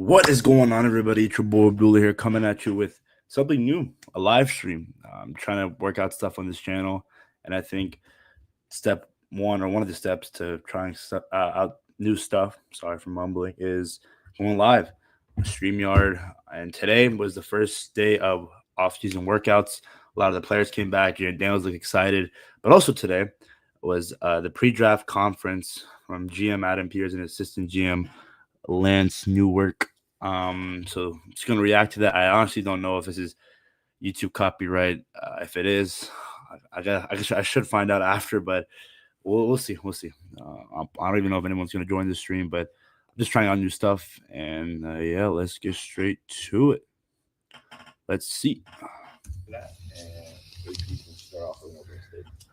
What is going on, everybody? It's your boy Abdullah here, coming at you with something new, a live stream. I'm trying to work out stuff on this channel, and I think step one, or one of the steps to trying out new stuff, sorry for mumbling, is going live on StreamYard. And today was the first day of off-season workouts. A lot of the players came back. Daniels looked excited. But also today was the pre-draft conference from GM Adam Peters and assistant GM Lance Newmark. So I'm just gonna react to that. I honestly don't know if this is YouTube copyright. If it is, I should find out after, but we'll see. We'll see. I don't even know if anyone's gonna join the stream, but I'm just trying out new stuff. And yeah, let's get straight to it. Let's see.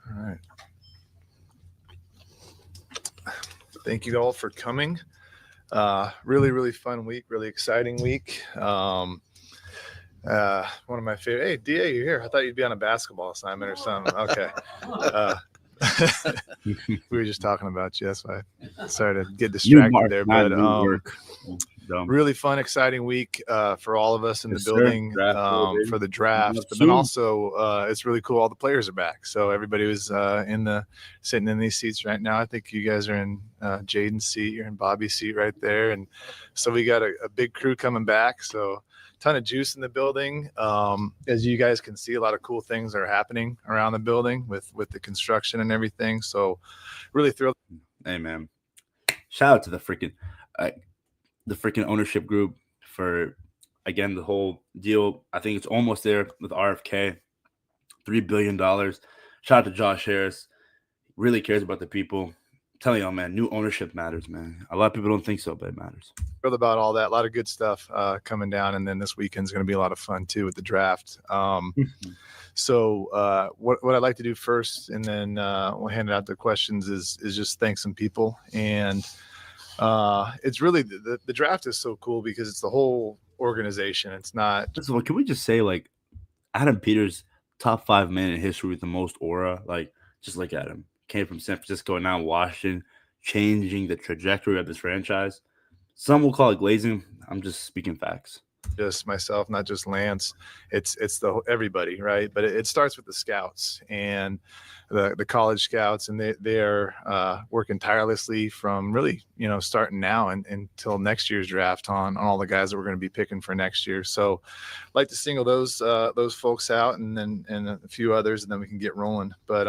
All right. Thank you all for coming. Really fun week, really exciting week. One of my favorite. Hey, DA, you're here. I thought you'd be on a basketball assignment or something. Okay. We were just talking about you. That's why I started to get distracted there. But really fun, exciting week for all of us in the building for the draft. But then also, it's really cool. All the players are back. So everybody was sitting in these seats right now. I think you guys are in Jaden's seat. You're in Bobby's seat right there. And so we got a big crew coming back. So ton of juice in the building. As you guys can see, a lot of cool things are happening around the building with the construction and everything. So really thrilled. Hey, man. Shout out to the freaking ownership group for, again, the whole deal. I think it's almost there with RFK, $3 billion. Shout out to Josh Harris. Really cares about the people. I'm telling y'all, man, new ownership matters, man. A lot of people don't think so, but it matters. Thrilled about all that. A lot of good stuff coming down. And then this weekend's going to be a lot of fun, too, with the draft. So what I'd like to do first, and then we'll hand it out to questions, is just thank some people. And it's really the draft is so cool because it's the whole organization. It's not. First of all, can we just say, like, Adam Peters, top 5 man in history with the most aura? Like, just look at him. Came from San Francisco, now Washington, changing the trajectory of this franchise. Some will call it glazing. I'm just speaking facts. Just myself, not just Lance. It's everybody, right? But it starts with the scouts and the college scouts, and they are working tirelessly from really starting now and until next year's draft on all the guys that we're going to be picking for next year. So I'd like to single those folks out, and a few others, and then we can get rolling. But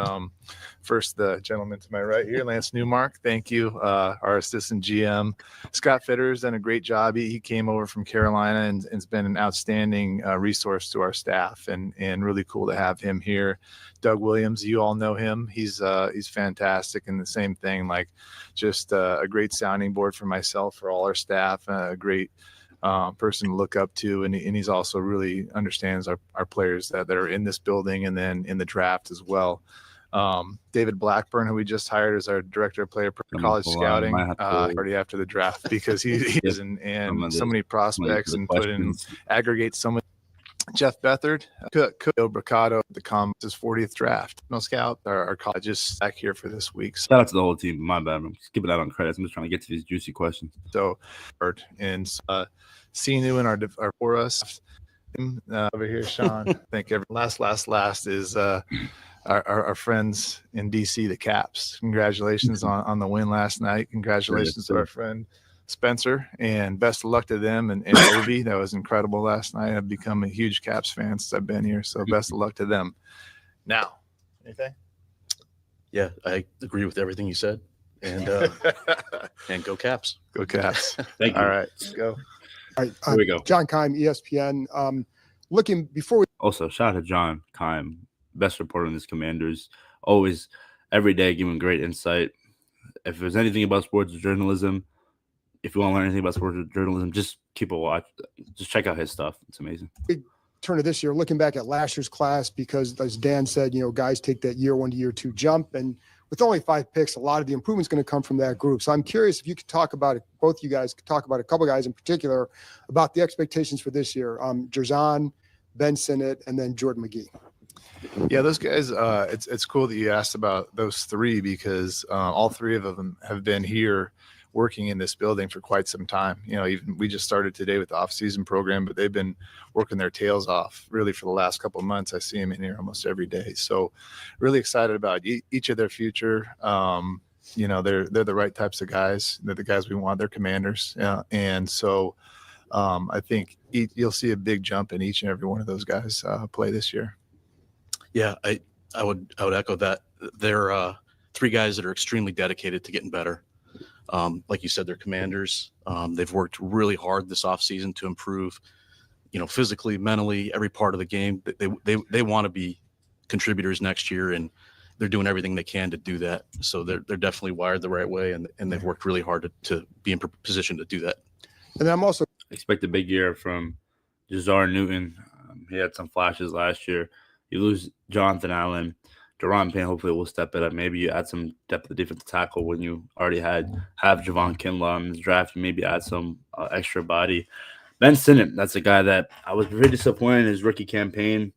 first, the gentleman to my right here, Lance Newmark. Thank you, our assistant GM. Scott Fitter's done a great job. He came over from Carolina and has been an outstanding resource to our staff, and really cool to have him here. Doug Williams, you all know him. He's fantastic, and the same thing, like just a great sounding board for myself, for all our staff, a great person to look up to, and he's also really understands our players that are in this building and then in the draft as well. David Blackburn, who we just hired as our director of player college scouting, already after the draft, because he is and so many prospects and aggregate so much. Jeff Bethard, Bricado, the Comets' 40th draft. No scout, our colleges back here for this week. Shout out to the whole team. My bad. I'm skipping out on credits. I'm just trying to get to these juicy questions. So, and Sinu and our for us over here, Sean. Thank you. Last is our friends in DC, the Caps. Congratulations on the win last night. Congratulations to our friend Spencer, and best of luck to them and Ovi. That was incredible last night. I've become a huge Caps fan since I've been here, so best of luck to them. Now, anything? Yeah, I agree with everything you said, and and go Caps. Go Caps. Thank you. All right, let's go. All right, here we go. John Keim, ESPN. Looking before we also shout out to John Keim, best reporter on this Commanders. Always, every day, giving great insight. If there's anything about sports journalism, if you want to learn anything about sports journalism, just keep a watch. Just check out his stuff. It's amazing. Big turn of this year, looking back at last year's class, because as Dan said, guys take that year 1 to year 2 jump, and with only 5 picks, a lot of the improvement's going to come from that group. So I'm curious if you could talk about it. Both you guys could talk about a couple guys in particular about the expectations for this year. Jerzan, Ben Sinnott, and then Jordan McGee. Yeah, those guys. It's cool that you asked about those three, because all three of them have been here working in this building for quite some time. Even we just started today with the off-season program, but they've been working their tails off really for the last couple of months. I see them in here almost every day. So really excited about each of their future. They're the right types of guys. They're the guys we want. They're commanders. And so I think you'll see a big jump in each and every one of those guys play this year. Yeah, I would echo that. They're 3 guys that are extremely dedicated to getting better. Like you said, they're commanders. They've worked really hard this offseason to improve, physically, mentally, every part of the game. They want to be contributors next year, and they're doing everything they can to do that. So they're definitely wired the right way, and they've worked really hard to be in position to do that. And I'm also expect a big year from Jazar Newton. He had some flashes last year. You lose Jonathan Allen. Deron Payne hopefully will step it up. Maybe you add some depth at defensive tackle when you already have Javon Kinlaw in this draft. You maybe add some extra body. Ben Sinnott, that's a guy that I was very disappointed in his rookie campaign.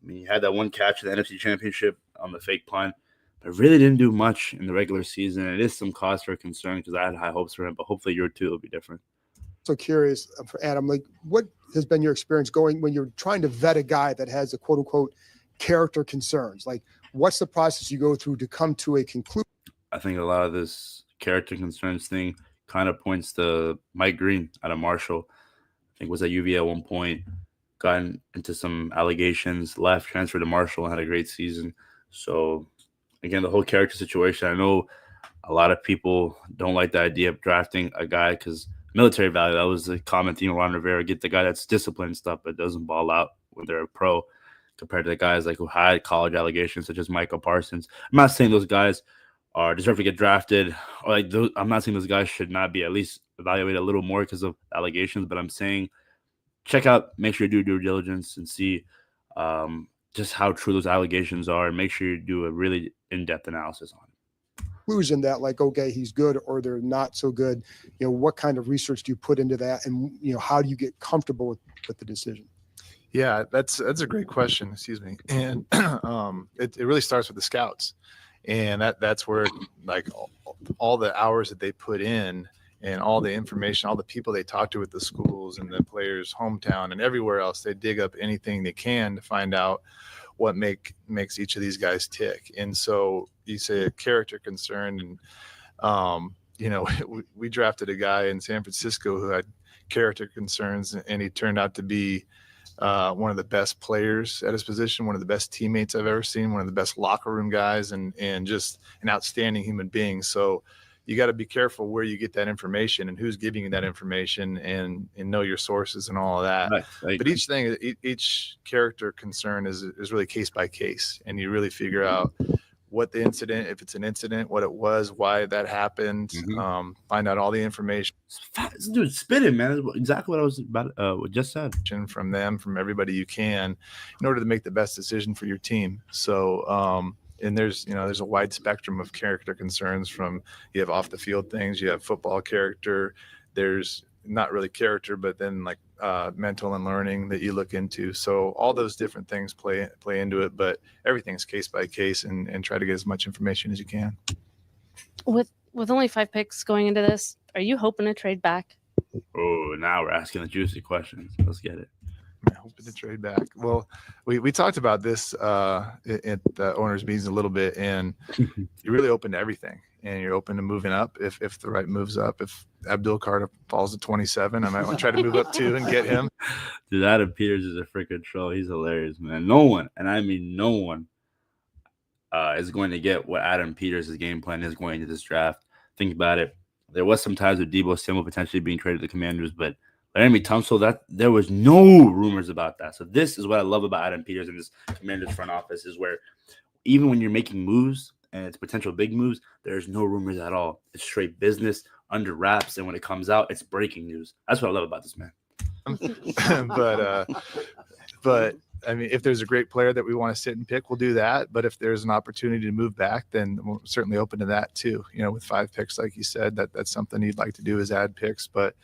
I mean, he had that one catch in the NFC Championship on the fake punt, but really didn't do much in the regular season. It is some cause for concern because I had high hopes for him, but hopefully year 2 will be different. so curious for Adam, like what has been your experience going when you're trying to vet a guy that has a quote unquote character concerns? Like what's the process you go through to come to a conclusion? I think a lot of this character concerns thing kind of points to Mike Green out of Marshall. I think was at UVA at one point, gotten into some allegations, left, transferred to Marshall, and had a great season. So, again, the whole character situation, I know a lot of people don't like the idea of drafting a guy because military value, that was the common theme of Ron Rivera, get the guy that's disciplined and stuff but doesn't ball out when they're a pro compared to the guys like who had college allegations such as Michael Parsons. I'm not saying those guys are deserve to get drafted. Or like those, I'm not saying those guys should not be at least evaluated a little more because of allegations, but I'm saying check out, make sure you do due diligence and see just how true those allegations are, and make sure you do a really in-depth analysis on it. Conclusion that like, okay, he's good or they're not so good. What kind of research do you put into that, and how do you get comfortable with the decision? Yeah, that's a great question. Excuse me. And it really starts with the scouts, and that's where like all the hours that they put in and all the information, all the people they talk to at the schools and the players' hometown and everywhere else, they dig up anything they can to find out what makes each of these guys tick. And so you say a character concern, and we drafted a guy in San Francisco who had character concerns, and he turned out to be one of the best players at his position, one of the best teammates I've ever seen, one of the best locker room guys, and just an outstanding human being. So you got to be careful where you get that information and who's giving you that information, and know your sources and all of that. Right. But each character concern is really case by case, and you really figure out what the incident, if it's an incident, what it was, why that happened, find out all the information. Dude, spit it, man. That's exactly what I was about just said. From them, from everybody you can, in order to make the best decision for your team. So, and there's a wide spectrum of character concerns. From you have off the field things, you have football character, there's not really character, but then like mental and learning that you look into. So all those different things play into it, but everything's case by case, and try to get as much information as you can. With only 5 picks going into this, are you hoping to trade back? Oh, now we're asking the juicy questions. Let's get it. Hoping to trade back. Well, we talked about this at the owners' meetings a little bit, and you're really open to everything, and you're open to moving up if the right moves up. If Abdul Carter falls to 27, I might want to try to move up too and get him. Dude, Adam Peters is a freaking troll. He's hilarious, man. No one, and I mean no one, is going to get what Adam Peters' game plan is going into this draft. Think about it. There was some times with Deebo Samuel potentially being traded to the Commanders, but Laramie Tunsil, that there was no rumors about that. So this is what I love about Adam Peters and this Commanders front office, is where even when you're making moves and it's potential big moves, there's no rumors at all. It's straight business under wraps, and when it comes out, it's breaking news. That's what I love about this man. But I mean, if there's a great player that we want to sit and pick, we'll do that. But if there's an opportunity to move back, then we're certainly open to that too. With 5 picks, like you said, that's something you'd like to do, is add picks. But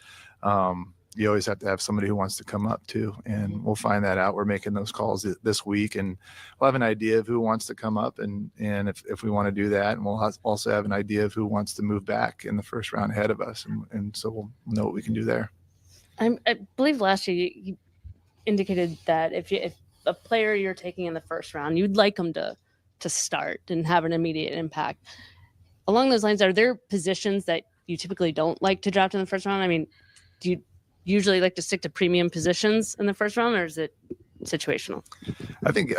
you always have to have somebody who wants to come up too. And we'll find that out. We're making those calls this week, and we'll have an idea of who wants to come up and if we want to do that. And we'll also have an idea of who wants to move back in the first round ahead of us. And so we'll know what we can do there. I believe last year you indicated that if a player you're taking in the first round, you'd like them to start and have an immediate impact. Along those lines, are there positions that you typically don't like to draft in the first round? I mean, do you usually like to stick to premium positions in the first round, or is it situational? I think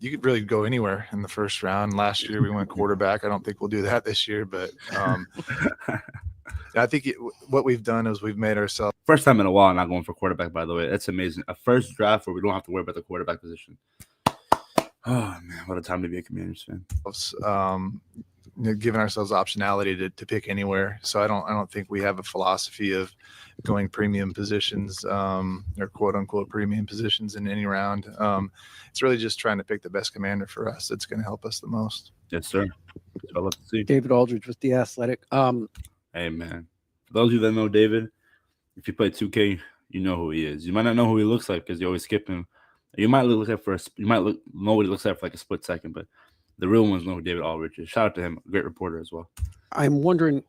you could really go anywhere in the first round. Last year we went quarterback. I don't think we'll do that this year, but I think what we've done is we've made ourselves. First time in a while not going for quarterback, by the way. That's amazing. A first draft where we don't have to worry about the quarterback position. Oh, man, what a time to be a Commanders fan. Giving ourselves optionality to pick anywhere. So I don't think we have a philosophy of going premium positions or quote unquote premium positions in any round. It's really just trying to pick the best commander for us that's going to help us the most. Yes, sir. That's what I love to see. David Aldridge with The Athletic. Hey, man. For those of you that know David, if you play 2K, you know who he is. You might not know who he looks like because you always skip him. You might know what he looks like for like a split second, but the real ones know who David Aldridge is. Shout out to him, a great reporter as well. I'm wondering,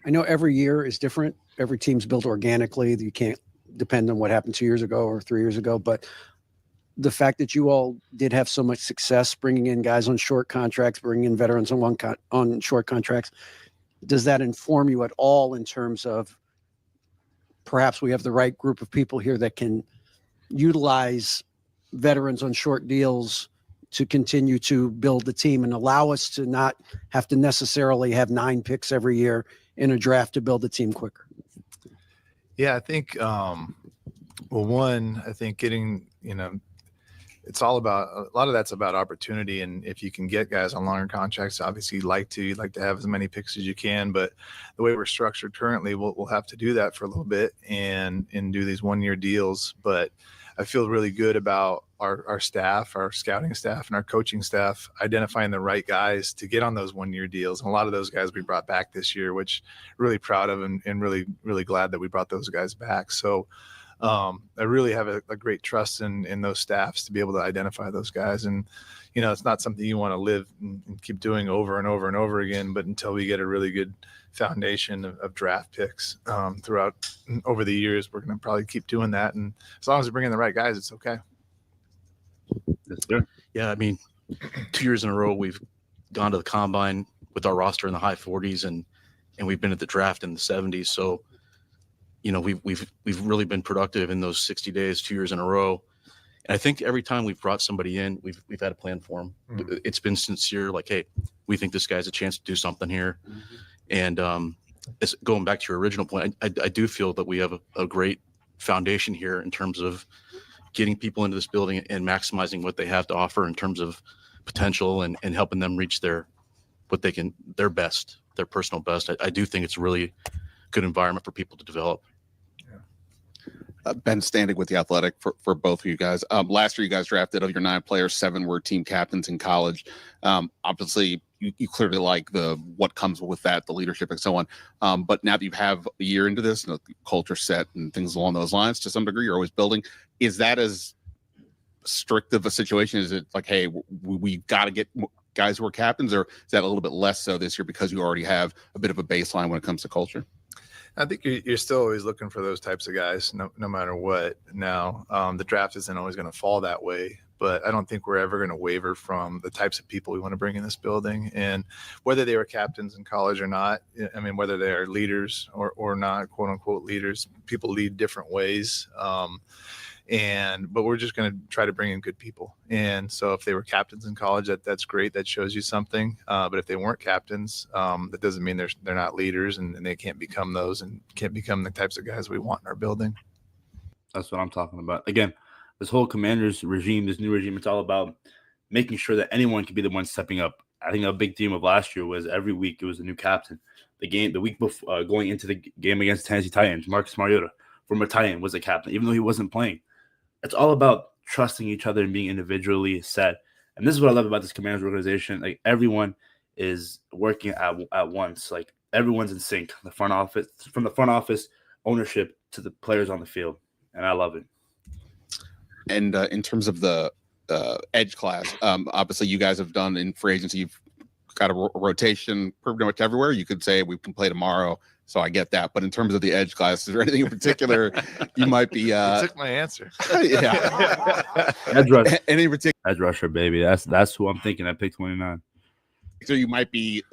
I know every year is different. Every team's built organically. You can't depend on what happened 2 years ago or 3 years ago. But the fact that you all did have so much success bringing in guys on short contracts, bringing in veterans on short contracts, does that inform you at all in terms of perhaps we have the right group of people here that can utilize veterans on short deals to continue to build the team and allow us to not have to necessarily have 9 picks every year in a draft to build the team quicker? Yeah, I think, I think getting, it's all about, a lot of that's about opportunity. And if you can get guys on longer contracts, obviously you'd like to have as many picks as you can, but the way we're structured currently, we'll have to do that for a little bit and do these 1-year deals. But I feel really good about our staff, our scouting staff and our coaching staff, identifying the right guys to get on those 1-year deals. And a lot of those guys we brought back this year, which really proud of and really, really glad that we brought those guys back. So I really have a great trust in those staffs to be able to identify those guys. And, it's not something you want to live and keep doing over and over and over again, but until we get a really good foundation of draft picks throughout over the years, we're going to probably keep doing that. And as long as we bring in the right guys, it's okay. Yes, sir. Yeah, I mean, 2 years in a row, we've gone to the combine with our roster in the high 40s, and we've been at the draft in the 70s. So, we've really been productive in those 60 days, 2 years in a row. And I think every time we've brought somebody in, we've had a plan for them. Mm-hmm. It's been sincere, like, hey, we think this guy's a chance to do something here. Mm-hmm. And it's going back to your original point, I do feel that we have a great foundation here in terms of getting people into this building and maximizing what they have to offer in terms of potential and helping them reach their best, their personal best. I do think it's a really good environment for people to develop. Ben Standing with The Athletic for both of you guys. Last year, you guys drafted, of your 9 players, 7 were team captains in college. Obviously, you clearly like what comes with that, the leadership and so on. But now that you have a year into this, the culture set and things along those lines, to some degree, you're always building. Is that as strict of a situation? Is it like, hey, we got to get guys who are captains, or is that a little bit less so this year because you already have a bit of a baseline when it comes to culture? I think you're still always looking for those types of guys, no matter what. Now, the draft isn't always going to fall that way, but I don't think we're ever going to waver from the types of people we want to bring in this building. And whether they were captains in college or not, I mean, whether they are leaders or not, quote unquote leaders, people lead different ways. But we're just going to try to bring in good people. And so if they were captains in college, that's great. That shows you something. But if they weren't captains, that doesn't mean they're not leaders and they can't become those and can't become the types of guys we want in our building. That's what I'm talking about. Again, this whole Commanders regime, this new regime, it's all about making sure that anyone can be the one stepping up. I think a big theme of last year was every week it was a new captain. The week before, going into the game against Tennessee Titans, Marcus Mariota, former Titan, was a captain, even though he wasn't playing. It's all about trusting each other and being individually set. And this is what I love about this Commanders organization. Like, everyone is working at once. Like, everyone's in sync. From the front office, ownership to the players on the field, and I love it. And in terms of the edge class, obviously you guys have done in free agency, you've got a rotation pretty much everywhere. You could say we can play tomorrow, so I get that. But in terms of the edge class, is there anything in particular you might be? You took my answer. Yeah. Edge rusher, Any particular edge rusher, baby. That's who I'm thinking at pick 29. so you might be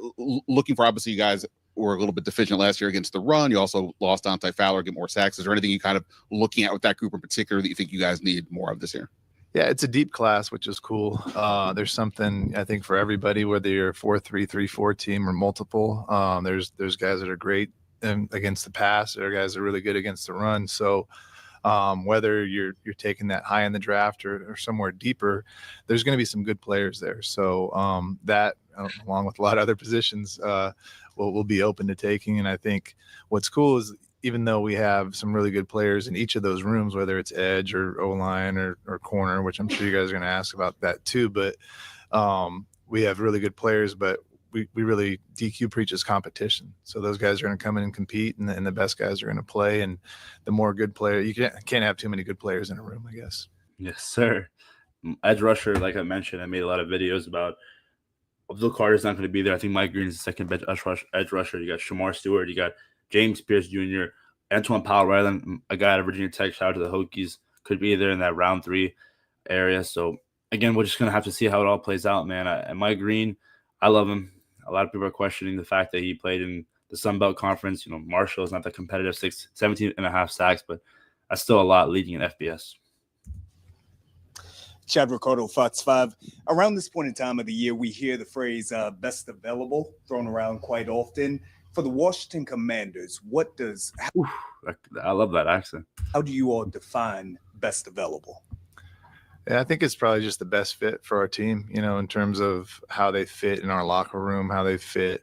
looking for? Obviously, you guys were a little bit deficient last year against the run. You also lost Dante Fowler, get more sacks. Is there anything you kind of looking at with that group in particular that you think you guys need more of this year? Yeah, it's a deep class, which is cool. There's something I think for everybody, whether you're a 4-3, 3-4 team or multiple. There's guys that are great against the pass. There are guys that are really good against the run. So whether you're taking that high in the draft or somewhere deeper, there's going to be some good players there. So that, along with a lot of other positions, will be open to taking. And I think what's cool is, even though we have some really good players in each of those rooms, whether it's edge or O-line or corner, which I'm sure you guys are going to ask about that too, but we have really good players, but we really, DQ preaches competition. So those guys are going to come in and compete, and the best guys are going to play. And the more good player, you can't have too many good players in a room, I guess. Yes, sir. Edge rusher, like I mentioned, I made a lot of videos about Abdul Carter's not going to be there. I think Mike Green is the second best edge rusher. You got Shamar Stewart. You got James Pierce Jr., Antoine Powell Ryland, a guy out of Virginia Tech. Shout out to the Hokies. Could be there in that round 3 area. So, again, we're just going to have to see how it all plays out, man. And Mike Green, I love him. A lot of people are questioning the fact that he played in the Sun Belt Conference. You know, Marshall is not that competitive, 17.5 sacks, but that's still a lot leading in FBS. Chad Ricardo, Fox 5. Around this point in time of the year, we hear the phrase best available thrown around quite often. For the Washington Commanders, I love that accent. How do you all define best available? Yeah, I think it's probably just the best fit for our team, in terms of how they fit in our locker room, how they fit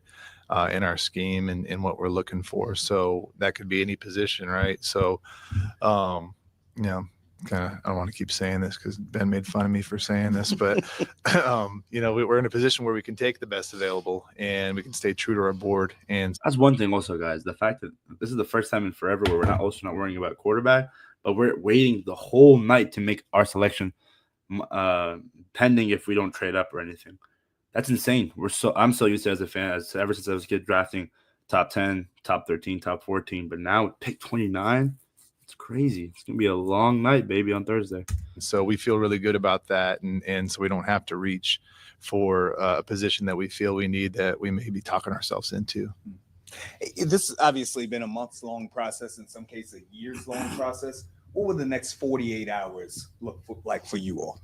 in our scheme and what we're looking for. So that could be any position, right? So, I don't want to keep saying this because Ben made fun of me for saying this, but we're in a position where we can take the best available and we can stay true to our board. And that's one thing also, guys, the fact that this is the first time in forever where we're not worrying about quarterback, but we're waiting the whole night to make our selection pending if we don't trade up or anything. That's insane. I'm so used to it as a fan, ever since I was a kid, drafting top 10, top 13, top 14, but now pick 29. It's crazy. It's going to be a long night, baby, on Thursday. So we feel really good about that. And so we don't have to reach for a position that we feel we need that we may be talking ourselves into. This has obviously been a months-long process, in some cases a years-long process. What will the next 48 hours look like for you all?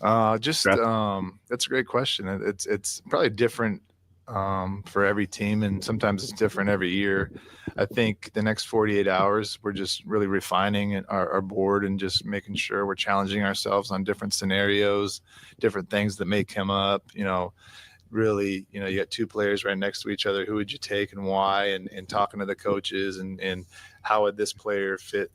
That's a great question. It's probably different for every team, and sometimes it's different every year. I think the next 48 hours, we're just really refining our board and just making sure we're challenging ourselves on different scenarios, different things that may come up. Really, you got 2 players right next to each other. Who would you take and why? And talking to the coaches and how would this player fit?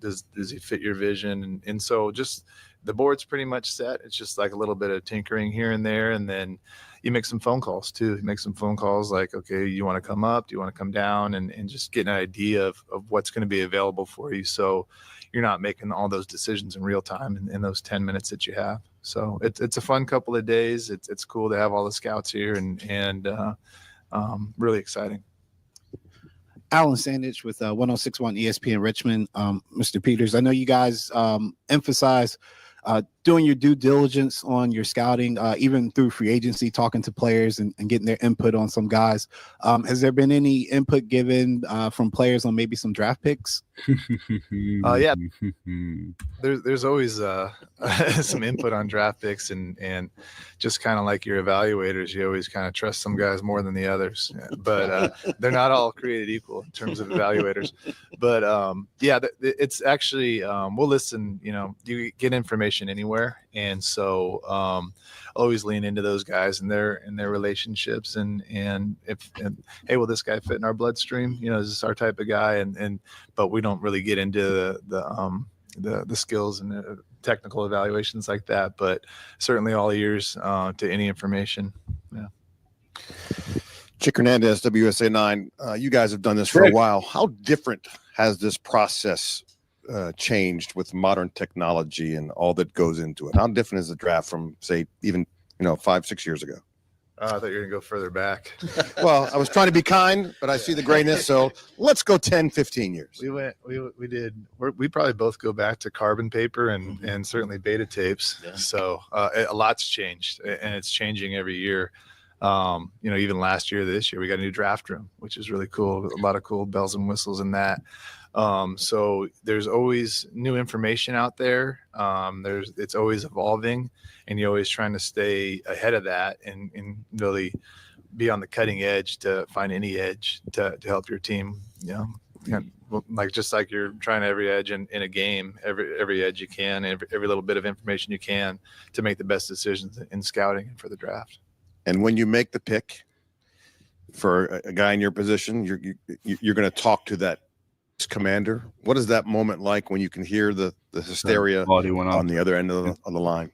Does he fit your vision? And so just the board's pretty much set. It's just like a little bit of tinkering here and there. And then you make some phone calls too. You make some phone calls like, okay, you want to come up? Do you want to come down? And just get an idea of what's going to be available for you. So you're not making all those decisions in real time in those 10 minutes that you have. So it's a fun couple of days. It's cool to have all the scouts here and really exciting. Alan Sandage with 1061 ESPN Richmond. Mr. Peters, I know you guys emphasize doing your due diligence on your scouting, even through free agency, talking to players and getting their input on some guys. Has there been any input given from players on maybe some draft picks? Yeah, there's always some input on draft picks and just kind of like your evaluators, you always kind of trust some guys more than the others, but they're not all created equal in terms of evaluators. But it's actually we'll listen. You get information anywhere, and so always lean into those guys and their relationships and hey, will this guy fit in our bloodstream? Is this our type of guy? But we don't really get into the skills and the technical evaluations like that. But certainly all ears to any information. Yeah. Chick Hernandez, WSA 9. You guys have done this for a while. How different has this process changed with modern technology and all that goes into it? How different is the draft from, say, even 5-6 years ago? I thought you were gonna go further back. Well, I was trying to be kind, but I see the grayness, so let's go 10-15 years. We probably both go back to carbon paper and certainly beta tapes. Yeah. So a lot's changed, and it's changing every year. Even last year, this year, we got a new draft room, which is really cool. A lot of cool bells and whistles in that. So there's always new information out there. It's always evolving, and you're always trying to stay ahead of that and really be on the cutting edge to find any edge to help your team. Just like you're trying every edge in a game, every edge you can, every little bit of information you can to make the best decisions in scouting and for the draft. And when you make the pick for a guy in your position, you're going to talk to that commander. What is that moment like when you can hear the hysteria on the other end of the line?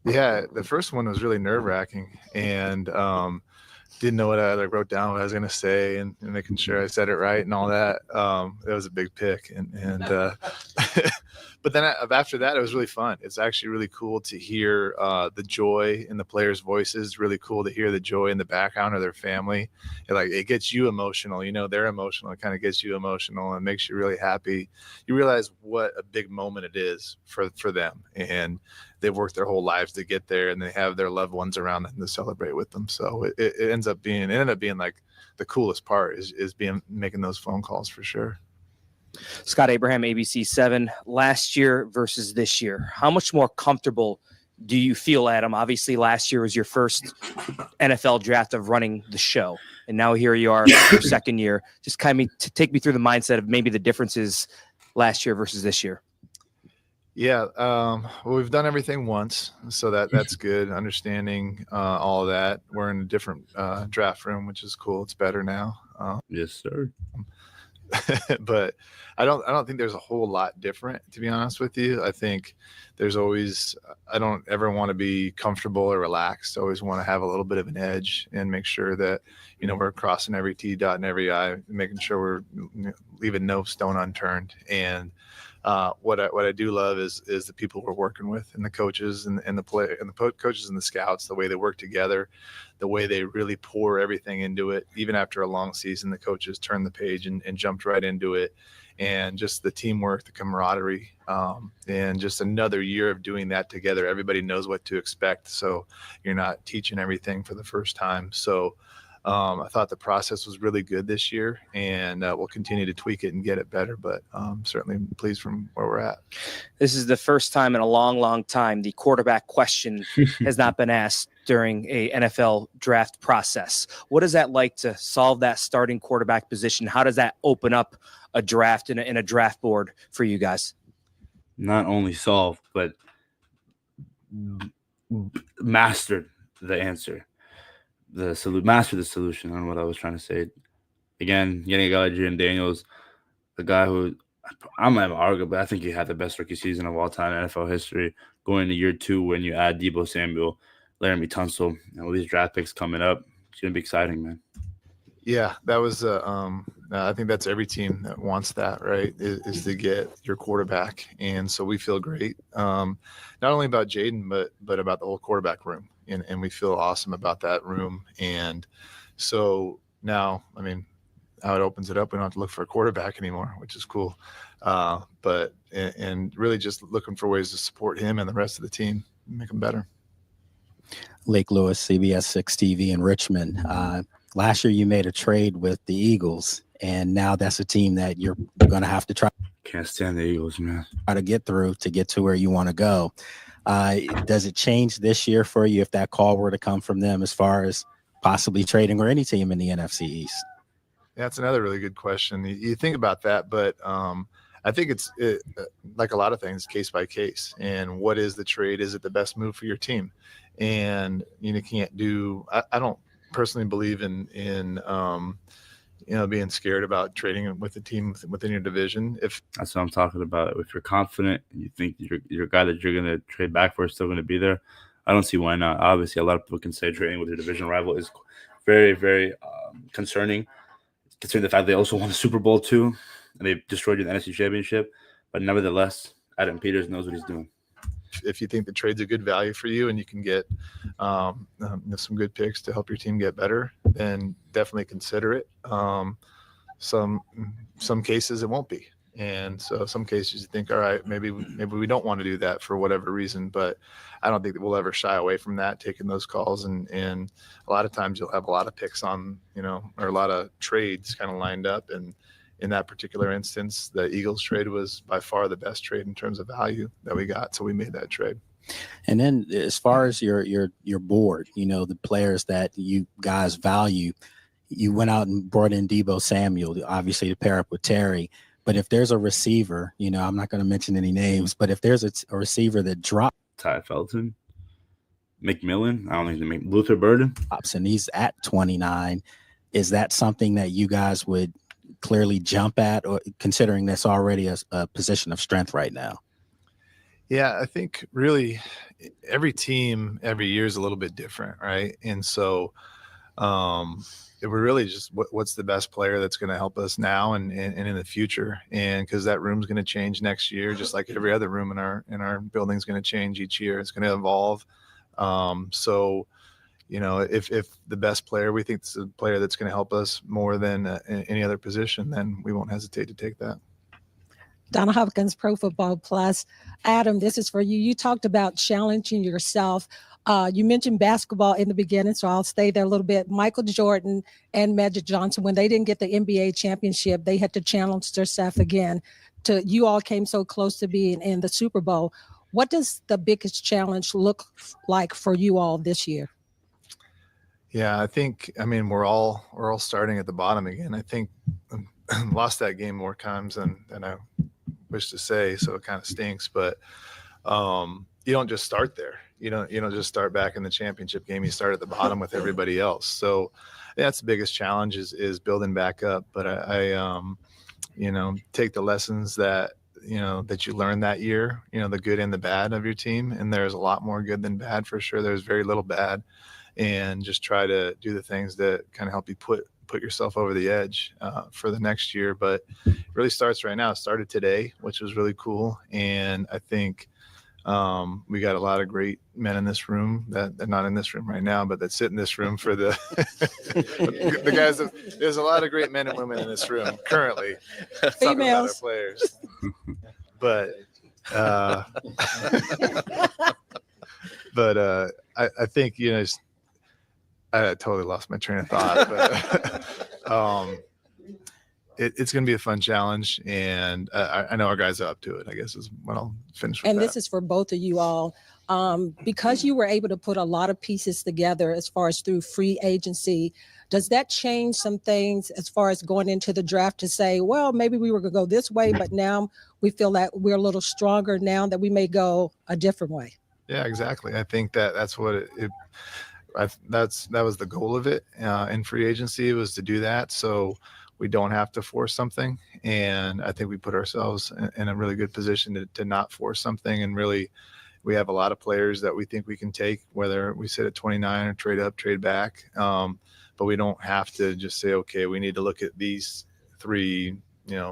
Yeah, the first one was really nerve-wracking, and didn't know what I wrote down what I was going to say and making sure I said it right and all that. It was a big pick, and but then after that, it was really fun. It's actually really cool to hear the joy in the players' voices. Really cool to hear the joy in the background of their family. It gets you emotional. They're emotional. It kind of gets you emotional and makes you really happy. You realize what a big moment it is for them, and they've worked their whole lives to get there, and they have their loved ones around them to celebrate with them. So it ended up being like the coolest part is making those phone calls for sure. Scott Abraham, ABC 7, last year versus this year. How much more comfortable do you feel, Adam? Obviously, last year was your first NFL draft of running the show, and now here you are, your second year. Just kind of take me through the mindset of maybe the differences last year versus this year. Yeah, well, we've done everything once, so that's good. Understanding all of that. We're in a different draft room, which is cool. It's better now. Yes, sir. But I don't think there's a whole lot different, to be honest with you. I think there's always, I don't ever want to be comfortable or relaxed. I always want to have a little bit of an edge and make sure that, we're crossing every T, dotting every I, making sure we're leaving no stone unturned. And what I do love is the people we're working with, and the coaches and the coaches and the scouts, the way they work together, the way they really pour everything into it. Even after a long season, the coaches turned the page and jumped right into it. And just the teamwork, the camaraderie, and just another year of doing that together. Everybody knows what to expect, so you're not teaching everything for the first time. So I thought the process was really good this year, and we'll continue to tweak it and get it better, but certainly pleased from where we're at. This is the first time in a long, long time the quarterback question has not been asked during a NFL draft process. What is that like to solve that starting quarterback position? How does that open up a draft in a draft board for you guys? Not only solved, but mastered the answer. Master the solution on what I was trying to say. Again, getting a guy like Jaden Daniels, a guy who I'm not even arguing, but I think he had the best rookie season of all time in NFL history. Going into year 2, when you add Deebo Samuel, Laramie Tunsil, and all these draft picks coming up, it's gonna be exciting, man. Yeah, that was I think that's every team that wants that, right? Is to get your quarterback, and so we feel great, not only about Jaden, but about the whole quarterback room, and we feel awesome about that room. And so now, how it opens it up, we don't have to look for a quarterback anymore, which is cool. But really just looking for ways to support him and the rest of the team, make them better. Lake Lewis, CBS 6 TV in Richmond. Last year you made a trade with the Eagles, and now that's a team that you're going to have to try. Can't stand the Eagles, man. Try to get through to get to where you want to go. Does it change this year for you if that call were to come from them as far as possibly trading or any team in the NFC East? That's another really good question. You think about that, but I think it's like a lot of things, case by case. And what is the trade? Is it the best move for your team? And you can't do. I don't personally believe in being scared about trading with the team within your division. If that's what I'm talking about. If you're confident and you think your guy that you're going to trade back for is still going to be there, I don't see why not. Obviously, a lot of people can say trading with your division rival is very, very concerning, considering the fact they also won a Super Bowl too. and they've destroyed you in the NFC Championship. But nevertheless, Adam Peters knows what he's doing. If you think the trade's a good value for you and you can get some good picks to help your team get better, then definitely consider it. Some cases it won't be. And so some cases you think, all right, maybe we don't want to do that for whatever reason, but I don't think that we'll ever shy away from that, taking those calls. And a lot of times you'll have a lot of picks on, or a lot of trades kind of lined up. And in that particular instance, the Eagles trade was by far the best trade in terms of value that we got. So we made that trade. And then as far as your board, the players that you guys value, you went out and brought in Deebo Samuel, obviously to pair up with Terry. But if there's a receiver, I'm not going to mention any names, but if there's a receiver that drops, Ty Felton, McMillan, I don't think they make Luther Burden, and he's at 29, is that something that you guys would clearly jump at, or considering that's already a position of strength right now? Yeah, I think really every team every year is a little bit different, right? And so we're really just what's the best player that's going to help us now and in the future, and because that room's going to change next year, just like every other room in our building is going to change each year. It's going to evolve. So if the best player we think is a player that's going to help us more than any other position, then we won't hesitate to take that. Donna Hopkins, Pro Football Plus. Adam, this is for you. You talked about challenging yourself. You mentioned basketball in the beginning, so I'll stay there a little bit. Michael Jordan and Magic Johnson, when they didn't get the NBA championship, they had to challenge themselves again. You all came so close to being in the Super Bowl. What does the biggest challenge look like for you all this year? Yeah, we're all starting at the bottom again. I think lost that game more times than I wish to say, so it kind of stinks. But you don't just start there. You don't just start back in the championship game. You start at the bottom with everybody else. So that's the biggest challenge is building back up. But I take the lessons that you learned that year, the good and the bad of your team. And there's a lot more good than bad for sure. There's very little bad, and just try to do the things that kind of help you put yourself over the edge for the next year. But it really starts right now. It started today, which was really cool. And I think we got a lot of great men in this room that are not in this room right now, but that sit in this room for the the guys. There's a lot of great men and women in this room currently. Talking about our players, but I think I totally lost my train of thought, but it's going to be a fun challenge, and I know our guys are up to it, I guess is what I'll finish with. And this is for both of you all. Because you were able to put a lot of pieces together as far as through free agency, does that change some things as far as going into the draft to say, well, maybe we were going to go this way, but now we feel that we're a little stronger now that we may go a different way? Yeah, exactly. I think that's what that was the goal of it in free agency, was to do that. So we don't have to force something. And I think we put ourselves in a really good position to not force something. And really, we have a lot of players that we think we can take, whether we sit at 29 or trade up, trade back. But we don't have to just say, okay, we need to look at these three,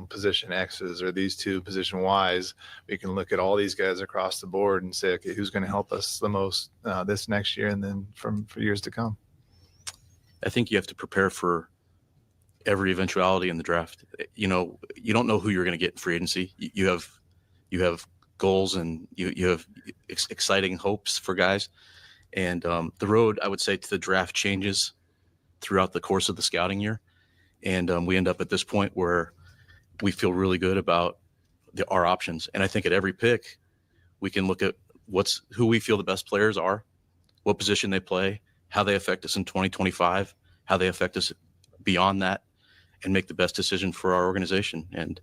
position X's or these two position Y's. We can look at all these guys across the board and say, okay, who's going to help us the most this next year and then for years to come. I think you have to prepare for every eventuality in the draft. You don't know who you're going to get in free agency. You have goals and you have exciting hopes for guys. And the road, I would say, to the draft changes throughout the course of the scouting year. And we end up at this point where we feel really good about our options. And I think at every pick, we can look at who we feel the best players are, what position they play, how they affect us in 2025, how they affect us beyond that, and make the best decision for our organization. And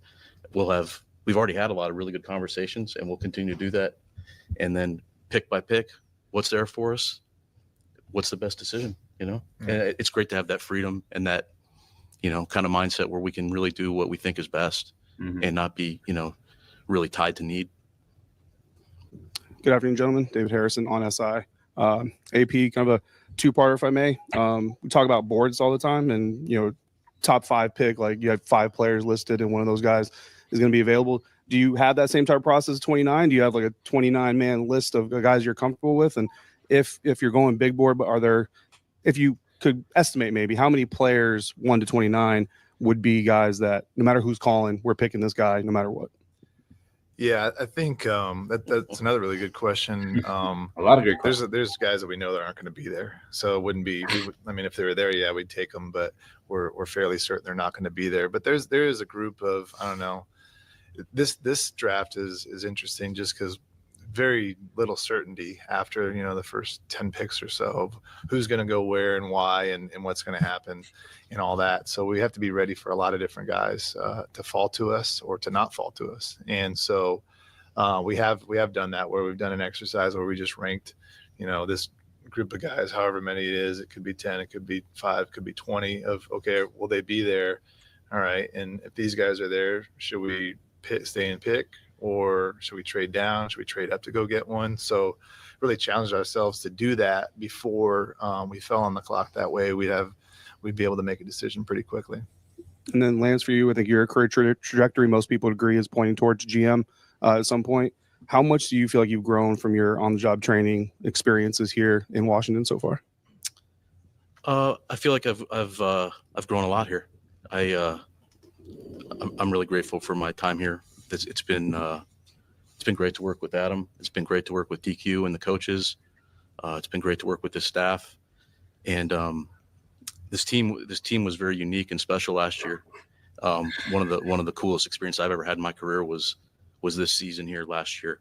we've already had a lot of really good conversations, and we'll continue to do that. And then pick by pick, what's there for us? What's the best decision? And it's great to have that freedom and that, kind of mindset where we can really do what we think is best and not be, really tied to need. Good afternoon, gentlemen. David Harrison on SI. AP, kind of a two-parter, if I may. We talk about boards all the time, and top 5 pick, like you have 5 players listed and one of those guys is going to be available. Do you have that same type of process at 29? Do you have like a 29-man list of guys you're comfortable with? And if you're going big board, are there, if you could estimate maybe how many players 1 to 29 would be guys that no matter who's calling, we're picking this guy no matter what? Yeah, I think that's another really good question. A lot of great questions. There's guys that we know that aren't going to be there, so it wouldn't be. I mean, if they were there, yeah, we'd take them, but we're fairly certain they're not going to be there. But there is a group of, I don't know. This draft is interesting just because very little certainty after the first 10 picks or so of who's going to go where and why and what's going to happen and all that. So we have to be ready for a lot of different guys to fall to us or to not fall to us. And so we have done that, where we've done an exercise where we just ranked this group of guys, however many it is. It could be 10, it could be 5, it could be 20 of, okay, will they be there? All right. And if these guys are there, should we stay and pick, or should we trade down? Should we trade up to go get one? So really challenged ourselves to do that before we fell on the clock. That way we'd be able to make a decision pretty quickly. And then Lance, for you, I think your career trajectory, most people would agree, is pointing towards GM at some point. How much do you feel like you've grown from your on-the-job training experiences here in Washington so far? I feel like I've grown a lot here. I'm really grateful for my time here. It's been great to work with Adam. It's been great to work with DQ and the coaches. It's been great to work with the staff. And this team was very unique and special last year. One of the coolest experiences I've ever had in my career was this season here last year.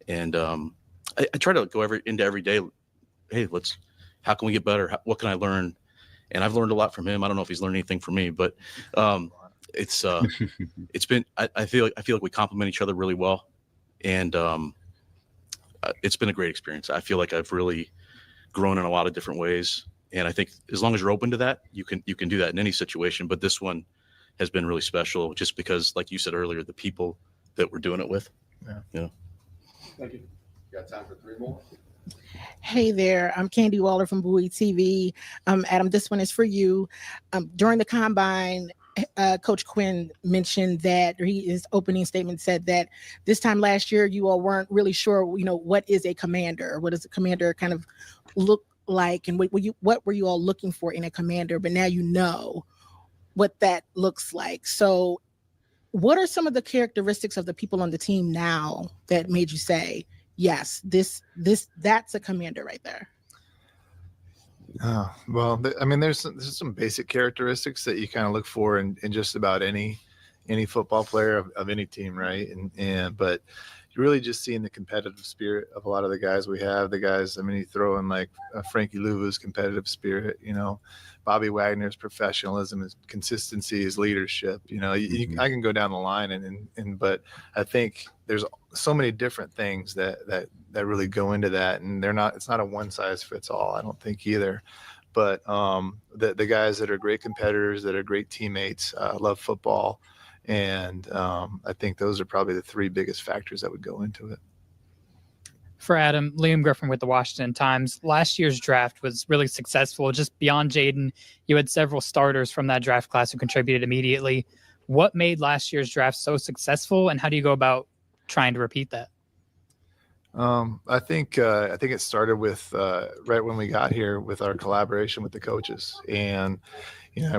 And I try to go into every day. Hey, how can we get better? What can I learn? And I've learned a lot from him. I don't know if he's learned anything from me, but it's been, I feel like we complement each other really well. And it's been a great experience. I feel like I've really grown in a lot of different ways. And I think as long as you're open to that, you can do that in any situation. But this one has been really special just because, like you said earlier, the people that we're doing it with. Yeah. Thank you. Got time for 3 more? Hey there, I'm Candy Waller from Bowie TV. Adam, this one is for you. During the combine, Coach Quinn mentioned that his opening statement said that this time last year, you all weren't really sure, what is a commander? What does a commander kind of look like? And what were you all looking for in a commander? But now you know what that looks like. So what are some of the characteristics of the people on the team now that made you say, yes, that's a commander right there? Well, there's some basic characteristics that you kind of look for in just about any football player of any team, right? But you're really just seeing the competitive spirit of a lot of the guys we have. The guys, you throw in like Frankie Louva's competitive spirit, Bobby Wagner's professionalism, his consistency, his leadership. I can go down the line, but I think there's so many different things that really go into that, and it's not a one size fits all. I don't think either. But the guys that are great competitors, that are great teammates, love football, and I think those are probably the 3 biggest factors that would go into it. For Adam, Liam Griffin with the Washington Times. Last year's draft was really successful. Just beyond Jaden, you had several starters from that draft class who contributed immediately. What made last year's draft so successful, and how do you go about trying to repeat that? I think it started with right when we got here with our collaboration with the coaches, and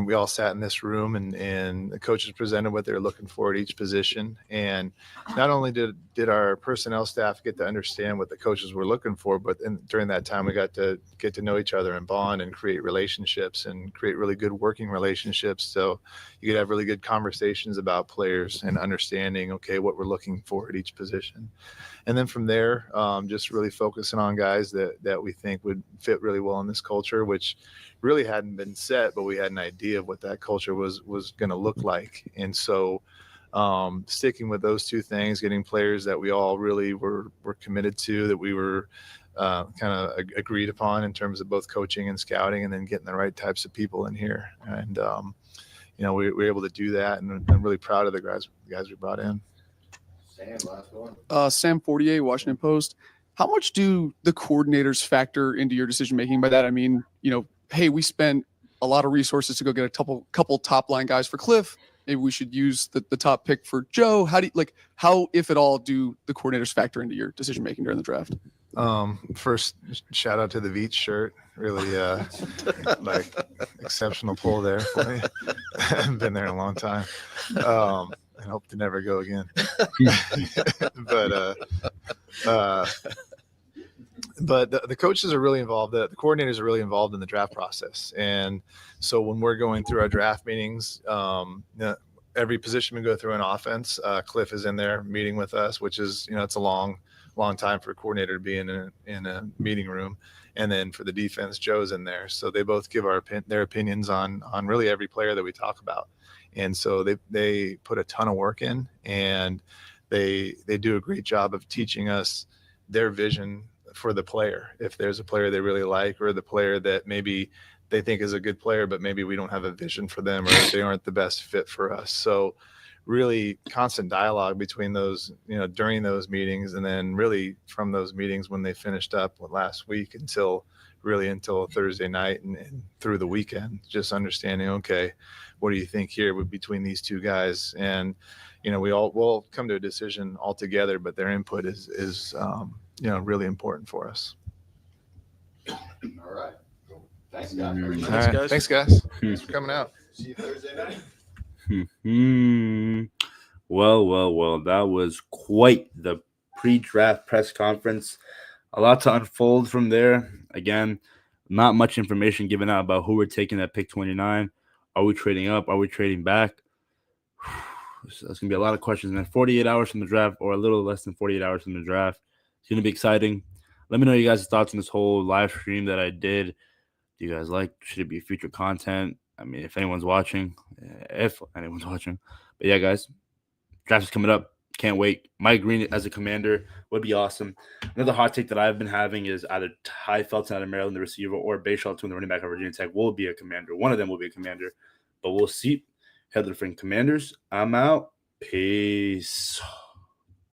we all sat in this room and the coaches presented what they're looking for at each position. And not only did our personnel staff get to understand what the coaches were looking for, but during that time we got to get to know each other and bond and create relationships and create really good working relationships. So you could have really good conversations about players and understanding, okay, what we're looking for at each position. And then from there, just really focusing on guys that we think would fit really well in this culture, which really hadn't been set, but we had an idea of what that culture was going to look like. And so sticking with those 2 things, getting players that we all really were committed to, that we were kind of agreed upon in terms of both coaching and scouting, and then getting the right types of people in here. And, we were able to do that, and I'm really proud of the guys we brought in. Sam 48, Washington Post. How much do the coordinators factor into your decision making? By that I mean, hey, we spent a lot of resources to go get a couple top line guys for Cliff. Maybe we should use the top pick for Joe. How, if at all, do the coordinators factor into your decision making during the draft? First, shout out to the Veach shirt. Really, like exceptional pull there for you. I've been there in a long time. I hope to never go again. But the coaches are really involved. The coordinators are really involved in the draft process. And so when we're going through our draft meetings, every position we go through in offense, Cliff is in there meeting with us, which is, it's a long time for a coordinator to be in a meeting room. And then for the defense, Joe's in there. So they both give their opinions on really every player that we talk about. And so they put a ton of work in, and they do a great job of teaching us their vision for the player. If there's a player they really like, or the player that maybe they think is a good player, but maybe we don't have a vision for them, or they aren't the best fit for us. So really constant dialogue between those, during those meetings, and then really from those meetings when they finished up last week until Thursday night and through the weekend, just understanding, okay, what do you think here between these two guys? And, we'll come to a decision all together, but their input is really important for us. All right. Thanks, guys. All right. Thanks, guys. Thanks for coming out. See you Thursday night. Well, that was quite the pre-draft press conference. A lot to unfold from there. Again, not much information given out about who we're taking at pick 29. Are we trading up? Are we trading back? There's going to be a lot of questions, man. 48 hours from the draft, or a little less than 48 hours from the draft. It's going to be exciting. Let me know you guys' thoughts on this whole live stream that I did. Do you guys like? Should it be future content? I mean, if anyone's watching. But yeah, guys, draft is coming up. Can't wait. Mike Green as a commander would be awesome. Another hot take that I've been having is either Ty Felton out of Maryland, the receiver, or Bashaw Tune, the running back of Virginia Tech, will be a commander. One of them will be a commander, but we'll see. Head to the freaking Commanders. I'm out. Peace.